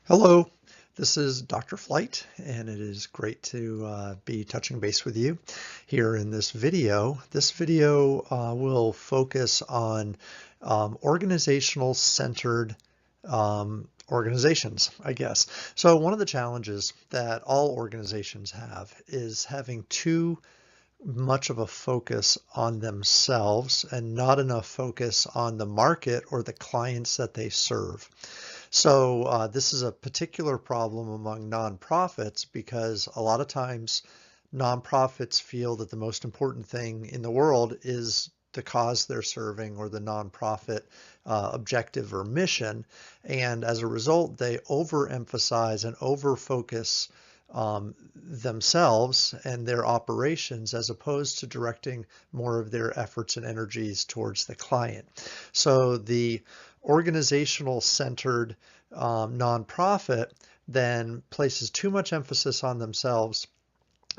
Hello, this is Dr. Flight, and it is great to be touching base with you here in this video. This video will focus on organizational centered organizations, I guess. So one of the challenges that all organizations have is having too much of a focus on themselves and not enough focus on the market or the clients that they serve. So this is a particular problem among nonprofits because a lot of times nonprofits feel that the most important thing in the world is the cause they're serving or the nonprofit objective or mission. And as a result, they overemphasize and overfocus themselves and their operations as opposed to directing more of their efforts and energies towards the client. So the organizational centered nonprofit then places too much emphasis on themselves,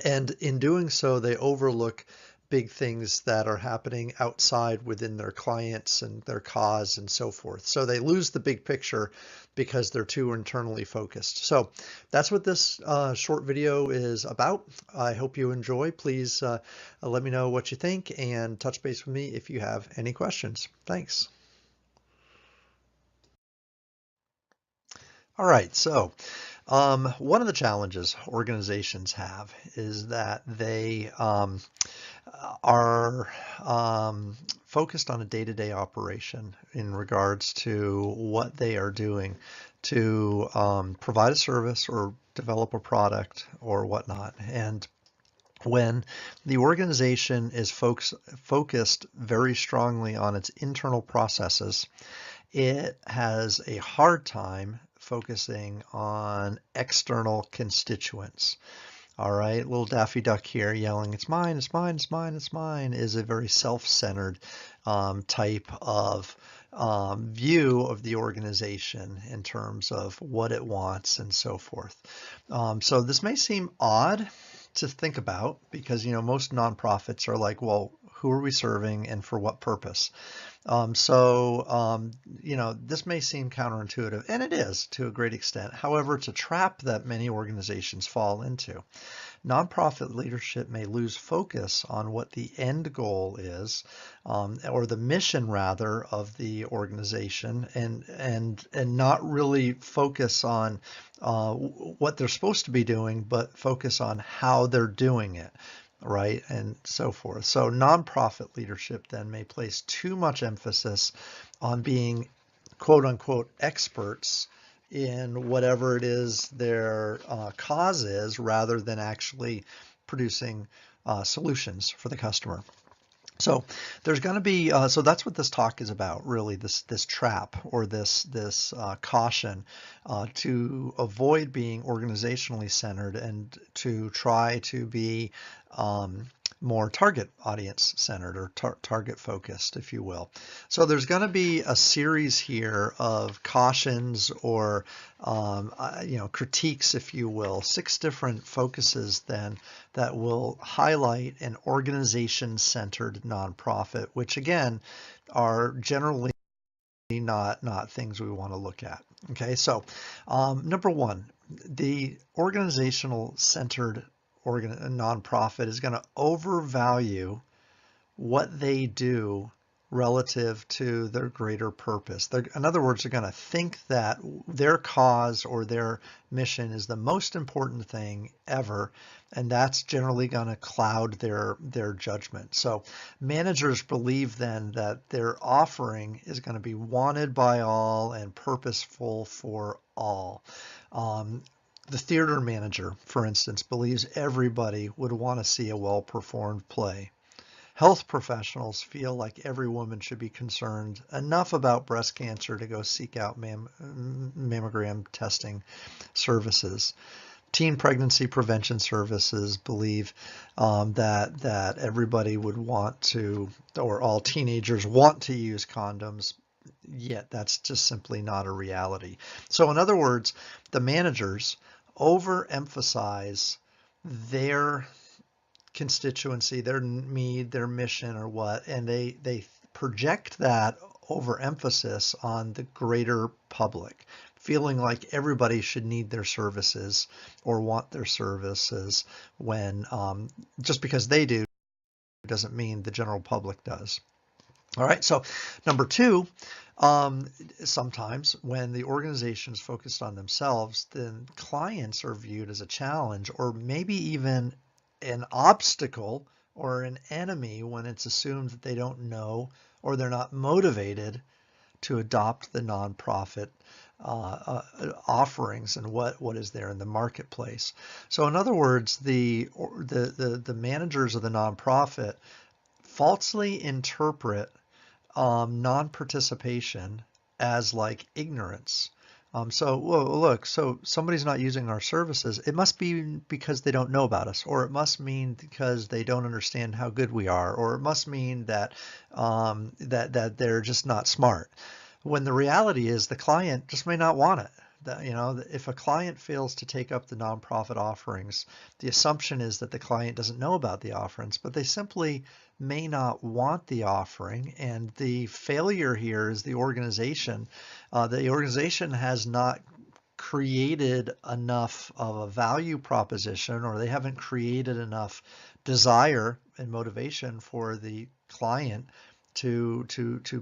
and in doing so they overlook big things that are happening outside within their clients and their cause and so forth. So they lose the big picture because they're too internally focused. So that's what this short video is about. I hope you enjoy. Please let me know what you think and touch base with me if you have any questions. Thanks. All right, so one of the challenges organizations have is that they are focused on a day-to-day operation in regards to what they are doing to provide a service or develop a product or whatnot. And when the organization is focused very strongly on its internal processes, it has a hard time focusing on external constituents. All right, little Daffy Duck here yelling, "It's mine, it's mine, it's mine, it's mine," is a very self-centered type of view of the organization in terms of what it wants and so forth. So this may seem odd to think about because, most nonprofits are like, well, who are we serving and for what purpose? This may seem counterintuitive, and it is to a great extent. However, it's a trap that many organizations fall into. Nonprofit leadership may lose focus on what the end goal is, or the mission rather of the organization, and not really focus on what they're supposed to be doing, but focus on how they're doing it, right, and so forth. So nonprofit leadership then may place too much emphasis on being quote unquote experts in whatever it is their cause is, rather than actually producing solutions for the customer. So there's going to be so that's what this talk is about, really, this trap or this caution to avoid being organizationally centered and to try to be more target audience centered or target focused, if you will. So there's going to be a series here of cautions or critiques, if you will, 6 different focuses then that will highlight an organization-centered nonprofit, which again are generally not things we want to look at. Okay, so number 1, the organizational centered nonprofit is going to overvalue what they do relative to their greater purpose. In other words, they're going to think that their cause or their mission is the most important thing ever, and that's generally going to cloud their judgment. So managers believe then that their offering is going to be wanted by all and purposeful for all. The theater manager, for instance, believes everybody would want to see a well-performed play. Health professionals feel like every woman should be concerned enough about breast cancer to go seek out mammogram testing services. Teen pregnancy prevention services believe that everybody would want to, or all teenagers want to use condoms, yet that's just simply not a reality. So in other words, the managers overemphasize their constituency, their need, their mission or what, and they project that overemphasis on the greater public, feeling like everybody should need their services or want their services when just because they do doesn't mean the general public does. All right, so number two, sometimes when the organization is focused on themselves, then clients are viewed as a challenge or maybe even an obstacle or an enemy when it's assumed that they don't know or they're not motivated to adopt the nonprofit offerings and what is there in the marketplace. So in other words, the managers of the nonprofit falsely interpret non-participation as like ignorance. So look, so somebody's not using our services. It must be because they don't know about us, or it must mean because they don't understand how good we are, or it must mean that that they're just not smart. When the reality is the client just may not want it. If a client fails to take up the nonprofit offerings, the assumption is that the client doesn't know about the offerings, but they simply may not want the offering. And the failure here is the organization. The organization has not created enough of a value proposition, or they haven't created enough desire and motivation for the client to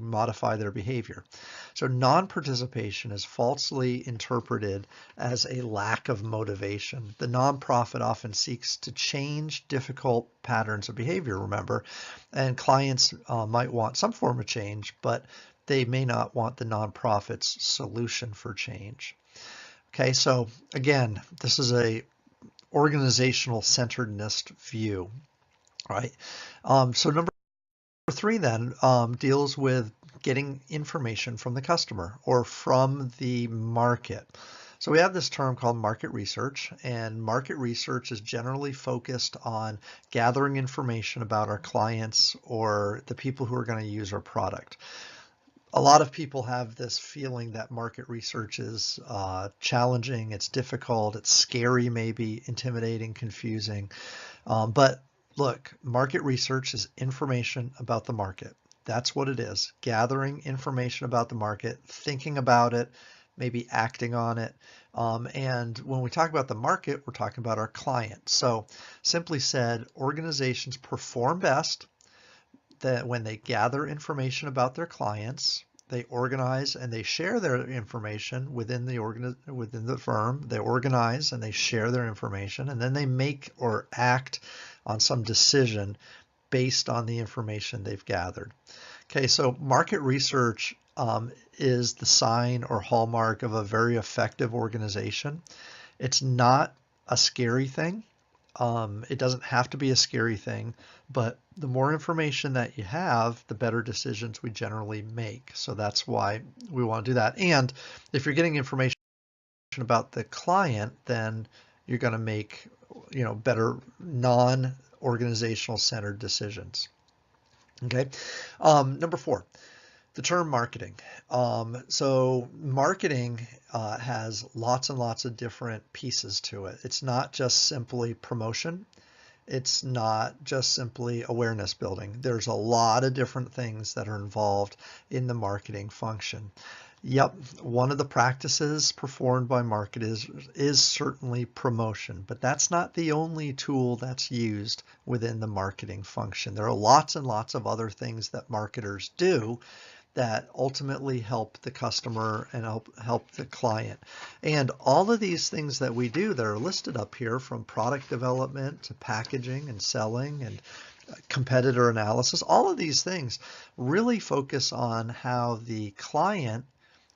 modify their behavior. So non-participation is falsely interpreted as a lack of motivation. The nonprofit often seeks to change difficult patterns of behavior, remember, and clients might want some form of change, but they may not want the nonprofit's solution for change. Okay, so again, this is a organizational centeredness view, right? So number three then deals with getting information from the customer or from the market. So we have this term called market research, and market research is generally focused on gathering information about our clients or the people who are going to use our product. A lot of people have this feeling that market research is challenging, it's difficult, it's scary, maybe intimidating, confusing. But look, market research is information about the market. That's what it is. Gathering information about the market, thinking about it, maybe acting on it. And when we talk about the market, we're talking about our client. So simply said, organizations perform best that when they gather information about their clients, they organize and they share their information within the firm. They organize and they share their information, and then they make or act on some decision based on the information they've gathered. Okay, so market research is the sign or hallmark of a very effective organization. It's not a scary thing. It doesn't have to be a scary thing, but the more information that you have, the better decisions we generally make. So that's why we want to do that. And if you're getting information about the client, then you're going to make, better non-organizational centered decisions. Okay. Number four, the term marketing. So marketing has lots and lots of different pieces to it. It's not just simply promotion. It's not just simply awareness building. There's a lot of different things that are involved in the marketing function. Yep, one of the practices performed by marketers is certainly promotion, but that's not the only tool that's used within the marketing function. There are lots and lots of other things that marketers do that ultimately help the customer and help the client. And all of these things that we do that are listed up here, from product development to packaging and selling and competitor analysis, all of these things really focus on how the client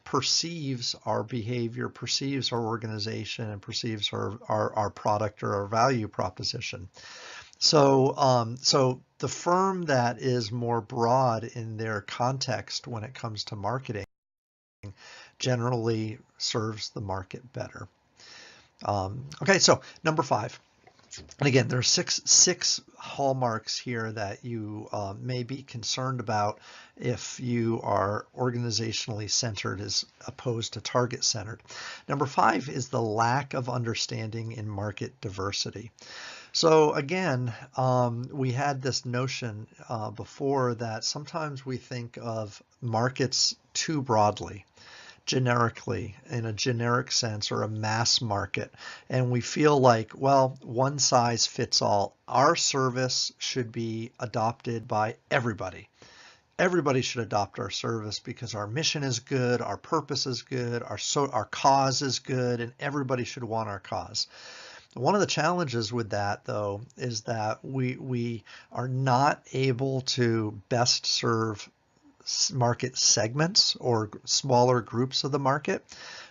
perceives our behavior, perceives our organization, and perceives our product or our value proposition. So the firm that is more broad in their context when it comes to marketing generally serves the market better. Okay, so number five. And again, there are six hallmarks here that you may be concerned about if you are organizationally centered as opposed to target centered. Number five is the lack of understanding in market diversity. So again, we had this notion before that sometimes we think of markets too broadly, generically, in a generic sense, or a mass market. And we feel like, well, one size fits all. Our service should be adopted by everybody. Everybody should adopt our service because our mission is good, our purpose is good, our cause is good, and everybody should want our cause. One of the challenges with that, though, is that we are not able to best serve market segments or smaller groups of the market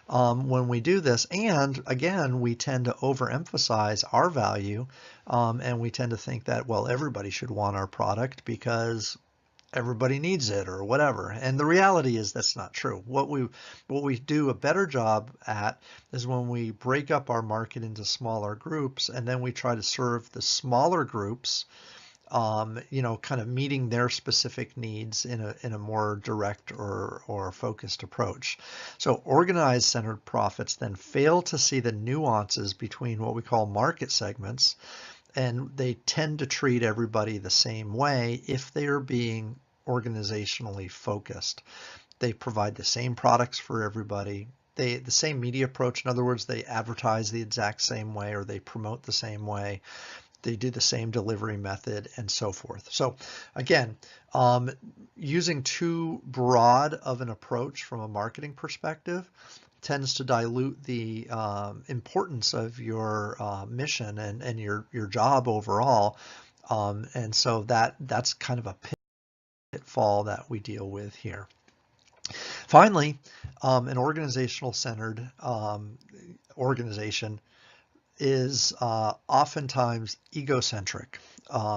when we do this. And again, we tend to overemphasize our value, and we tend to think that, well, everybody should want our product because everybody needs it or whatever. And the reality is that's not true. What we do a better job at is when we break up our market into smaller groups, and then we try to serve the smaller groups, kind of meeting their specific needs in a more direct or focused approach. So organized centered profits then fail to see the nuances between what we call market segments, and they tend to treat everybody the same way if they are being organizationally focused. They provide the same products for everybody. The same media approach. In other words, they advertise the exact same way, or they promote the same way. They do the same delivery method, and so forth. So again, using too broad of an approach from a marketing perspective tends to dilute the importance of your mission and your job overall. And so that's kind of a pitfall that we deal with here. Finally, an organizational centered organization is oftentimes egocentric.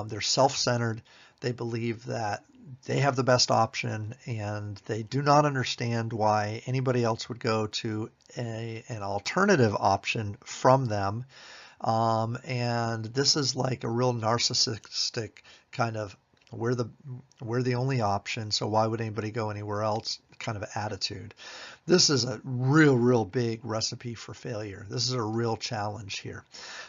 They're self-centered. They believe that they have the best option, and they do not understand why anybody else would go to an alternative option from them. And this is like a real narcissistic kind of we're the only option, so why would anybody go anywhere else kind of attitude. This is a real big recipe for failure. This is a real challenge here.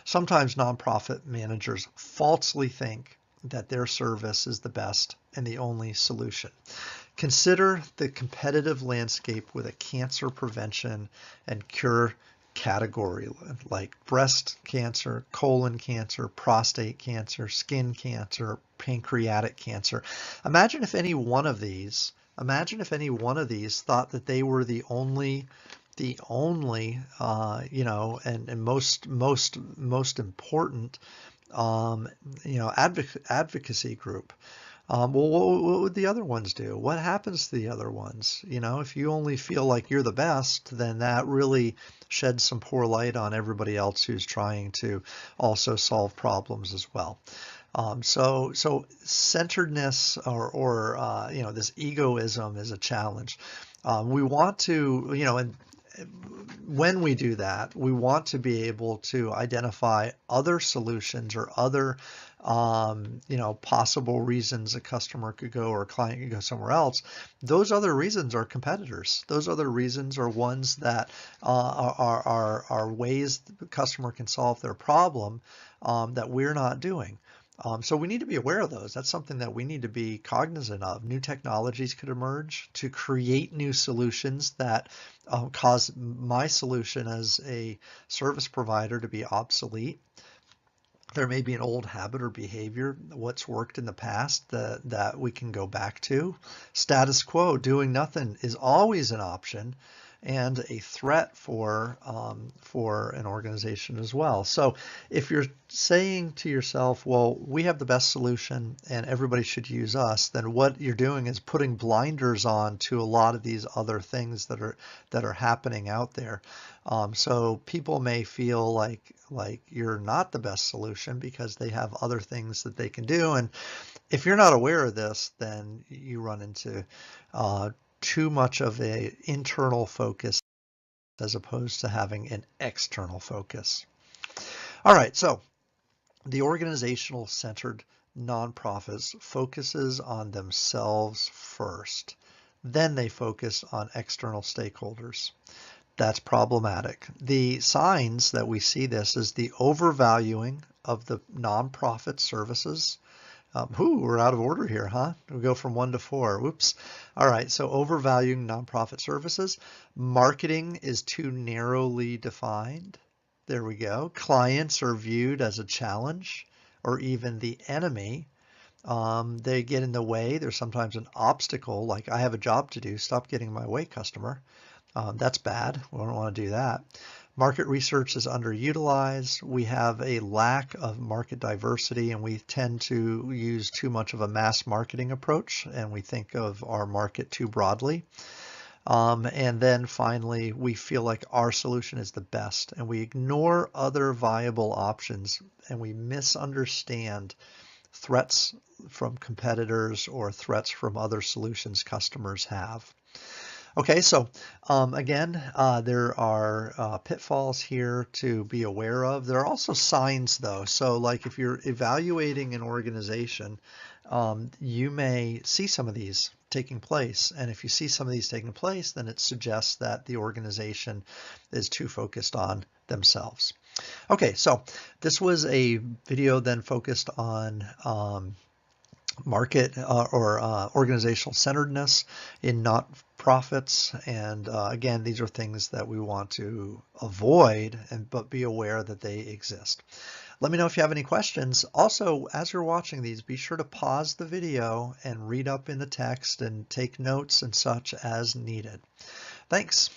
Sometimes nonprofit managers falsely think that their service is the best and the only solution. Consider the competitive landscape with a cancer prevention and cure category like breast cancer, colon cancer, prostate cancer, skin cancer, pancreatic cancer. Imagine if any one of these thought that they were the only and most important advocacy group. Well, what would the other ones do? What happens to the other ones? If you only feel like you're the best, then that really sheds some poor light on everybody else who's trying to also solve problems as well. So centeredness or this egoism is a challenge. We want to, and when we do that, we want to be able to identify other solutions or other possible reasons a customer could go or a client could go somewhere else. Those other reasons are competitors. Those other reasons are ones that are ways the customer can solve their problem that we're not doing. So we need to be aware of those. That's something that we need to be cognizant of. New technologies could emerge to create new solutions that cause my solution as a service provider to be obsolete. There may be an old habit or behavior, what's worked in the past that we can go back to. Status quo, doing nothing, is always an option and a threat for an organization as well. So if you're saying to yourself, well, we have the best solution and everybody should use us, then what you're doing is putting blinders on to a lot of these other things that are happening out there. So people may feel like you're not the best solution because they have other things that they can do. And if you're not aware of this, then you run into too much of an internal focus as opposed to having an external focus. All right, so the organizational centered nonprofits focuses on themselves first. Then they focus on external stakeholders. That's problematic. The signs that we see this is the overvaluing of the nonprofit services. We're out of order here, huh? We go from 1 to 4. Whoops. All right, so overvaluing nonprofit services. Marketing is too narrowly defined. There we go. Clients are viewed as a challenge or even the enemy. They get in the way. There's sometimes an obstacle, like I have a job to do. Stop getting in my way, customer. That's bad. We don't want to do that. Market research is underutilized. We have a lack of market diversity, and we tend to use too much of a mass marketing approach, and we think of our market too broadly. And then finally, we feel like our solution is the best, and we ignore other viable options, and we misunderstand threats from competitors or threats from other solutions customers have. Okay, so again, there are pitfalls here to be aware of. There are also signs though. So like if you're evaluating an organization, you may see some of these taking place. And if you see some of these taking place, then it suggests that the organization is too focused on themselves. Okay, so this was a video then focused on market or organizational centeredness in not-profits, and again, these are things that we want to avoid, but be aware that they exist. Let me know if you have any questions. Also, as you're watching these, be sure to pause the video and read up in the text and take notes and such as needed. Thanks.